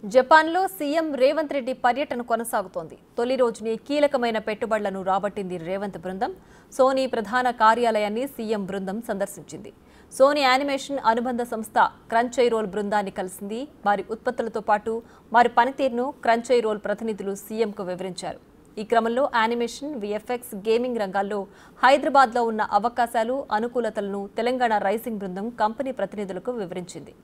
జపాన్లో సీఎం రేవంత్ రెడ్డి పర్యటన కొనసాగుతోంది. తొలి రోజునే కీలకమైన పెట్టుబడులను రాబట్టింది రేవంత్ బృందం. సోనీ ప్రధాన కార్యాలయాన్ని సీఎం బృందం సందర్శించింది. సోనీ యానిమేషన్ అనుబంధ సంస్థ క్రంచైరోల్ బృందాన్ని కలిసింది. వారి ఉత్పత్తులతో పాటు వారి పనితీరును క్రంచైరోల్ ప్రతినిధులు సీఎంకు వివరించారు. ఈ క్రమంలో యానిమేషన్, విఎఫ్ఎక్స్, గేమింగ్ రంగాల్లో హైదరాబాద్లో ఉన్న అవకాశాలు, అనుకూలతలను తెలంగాణ రైజింగ్ బృందం కంపెనీ ప్రతినిధులకు వివరించింది.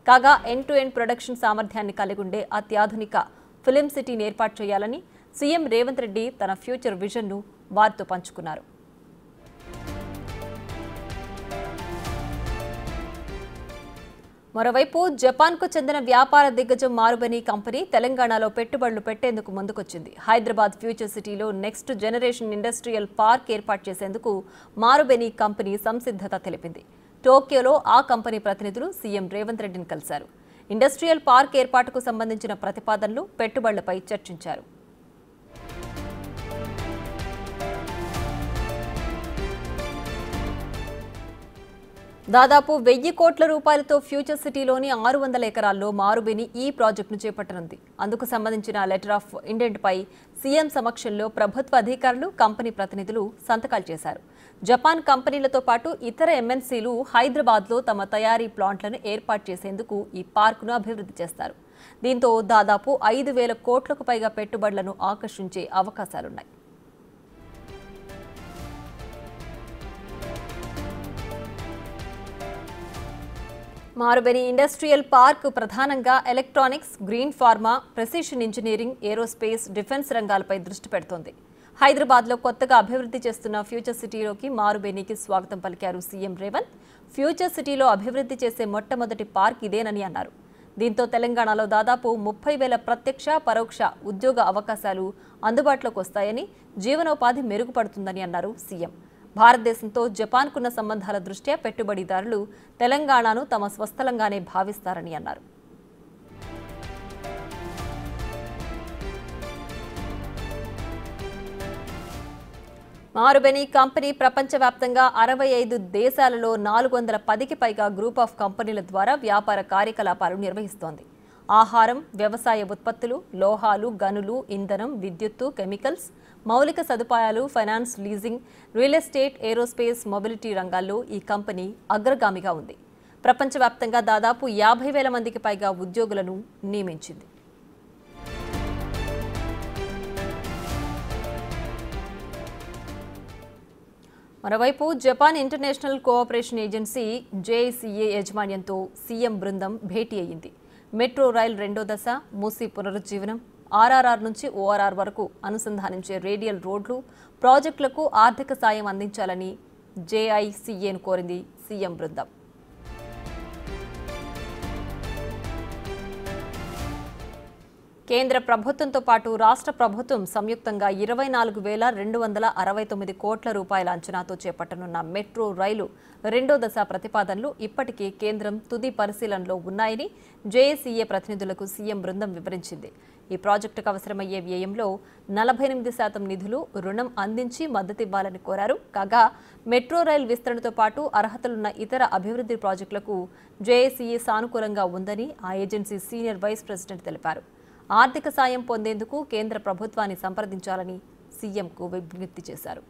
కాగా ఎండ్-టు-ఎండ్ ప్రొడక్షన్ సామర్థ్యాన్ని కలిగి ఉండే అత్యాధునిక ఫిలిం సిటీని ఏర్పాటు చేయాలని సీఎం రేవంత్ రెడ్డి తన ఫ్యూచర్ విజన్ను వారితో పంచుకున్నారు. మరోవైపు జపాన్కు చెందిన వ్యాపార దిగ్గజం మారుబెనీ కంపెనీ తెలంగాణలో పెట్టుబడులు పెట్టేందుకు ముందుకొచ్చింది. హైదరాబాద్ ఫ్యూచర్ సిటీలో నెక్స్ట్ జనరేషన్ ఇండస్ట్రియల్ పార్క్ ఏర్పాటు చేసేందుకు మారుబెనీ కంపెనీ సంసిద్ధత తెలిపింది. టోక్యోలో ఆ కంపెనీ ప్రతినిధులు సీఎం రేవంత్ రెడ్డిని కలిశారు. ఇండస్ట్రియల్ పార్క్ ఏర్పాటుకు సంబంధించిన ప్రతిపాదనలు, పెట్టుబడులపై చర్చించారు. దాదాపు 1000 కోట్ల రూపాయలతో ఫ్యూచర్ సిటీలోని 600 ఎకరాల్లో మారుబెనీ ఈ ప్రాజెక్టును చేపట్టనుంది. అందుకు సంబంధించిన లెటర్ ఆఫ్ ఇంటెంట్పై సీఎం సమక్షంలో ప్రభుత్వ అధికారులు, కంపెనీ ప్రతినిధులు సంతకాలు చేశారు. జపాన్ కంపెనీలతో పాటు ఇతర ఎంఎన్సీలు హైదరాబాద్లో తమ తయారీ ప్లాంట్లను ఏర్పాటు చేసేందుకు ఈ పార్కును అభివృద్ధి చేస్తారు. దీంతో దాదాపు 5000 కోట్లకు పైగా పెట్టుబడులను ఆకర్షించే అవకాశాలున్నాయి. మారుబెనీ ఇండస్ట్రియల్ పార్క్ ప్రధానంగా electronics, green pharma, precision engineering, aerospace, defence రంగాలపై దృష్టి పెడుతోంది. హైదరాబాద్లో కొత్తగా అభివృద్ధి చేస్తున్న ఫ్యూచర్ సిటీలోకి మారుబెనీకి స్వాగతం పలికారు సీఎం రేవంత్. ఫ్యూచర్ సిటీలో అభివృద్ధి చేసే మొట్టమొదటి పార్క్ ఇదేనని అన్నారు. దీంతో తెలంగాణలో దాదాపు 30,000 ప్రత్యక్ష, పరోక్ష ఉద్యోగ అవకాశాలు అందుబాటులోకి వస్తాయని, జీవనోపాధి మెరుగుపడుతుందని అన్నారు సీఎం. భారతదేశంతో జపాన్కున్న సంబంధాల దృష్ట్యా పెట్టుబడిదారులు తెలంగాణను తమ స్వస్థలంగానే భావిస్తారని అన్నారు. మారుబెనీ కంపెనీ ప్రపంచవ్యాప్తంగా 65 దేశాలలో 410కి పైగా గ్రూప్ ఆఫ్ కంపెనీల ద్వారా వ్యాపార కార్యకలాపాలు నిర్వహిస్తోంది. ఆహారం, వ్యవసాయ ఉత్పత్తులు, లోహాలు, గనులు, ఇంధనం, విద్యుత్తు, కెమికల్స్, మౌలిక సదుపాయాలు, finance, leasing, real estate, aerospace, mobility రంగాల్లో ఈ కంపెనీ అగ్రగామిగా ఉంది. ప్రపంచవ్యాప్తంగా దాదాపు 50,000 మందికి పైగా ఉద్యోగులను నియమించింది. మరోవైపు Japan International Cooperation Agency JICA యాజమాన్యంతో సీఎం బృందం భేటీ అయ్యింది. మెట్రో రైల్ 2వ దశ, మూసీ పునరుజ్జీవనం, ఆర్ఆర్ఆర్ నుంచి ఓఆర్ఆర్ వరకు అనుసంధానించే రేడియల్ రోడ్లు ప్రాజెక్టులకు ఆర్థిక సాయం అందించాలని జేఐసీఏను కోరింది సీఎం బృందం. కేంద్ర ప్రభుత్వంతో పాటు రాష్ట్ర ప్రభుత్వం సంయుక్తంగా 24,269 కోట్ల రూపాయల అంచనాతో చేపట్టనున్న మెట్రో రైలు 2వ దశ ప్రతిపాదనలు ఇప్పటికే కేంద్రం తుది పరిశీలనలో ఉన్నాయని జేఏసీఏ ప్రతినిధులకు సీఎం బృందం వివరించింది. ఈ ప్రాజెక్టుకు అవసరమయ్యే వ్యయంలో 48% నిధులు, రుణం అందించి మద్దతివ్వాలని కోరారు. కాగా మెట్రో రైల్ విస్తరణతో పాటు అర్హతలున్న ఇతర అభివృద్ధి ప్రాజెక్టులకు జేఏసీఏ సానుకూలంగా ఉందని ఆ ఏజెన్సీ సీనియర్ వైస్ ప్రెసిడెంట్ తెలిపారు. ఆర్థిక సాయం పొందేందుకు కేంద్ర ప్రభుత్వాన్ని సంప్రదించాలని సీఎంకు విజ్ఞప్తి చేశారు.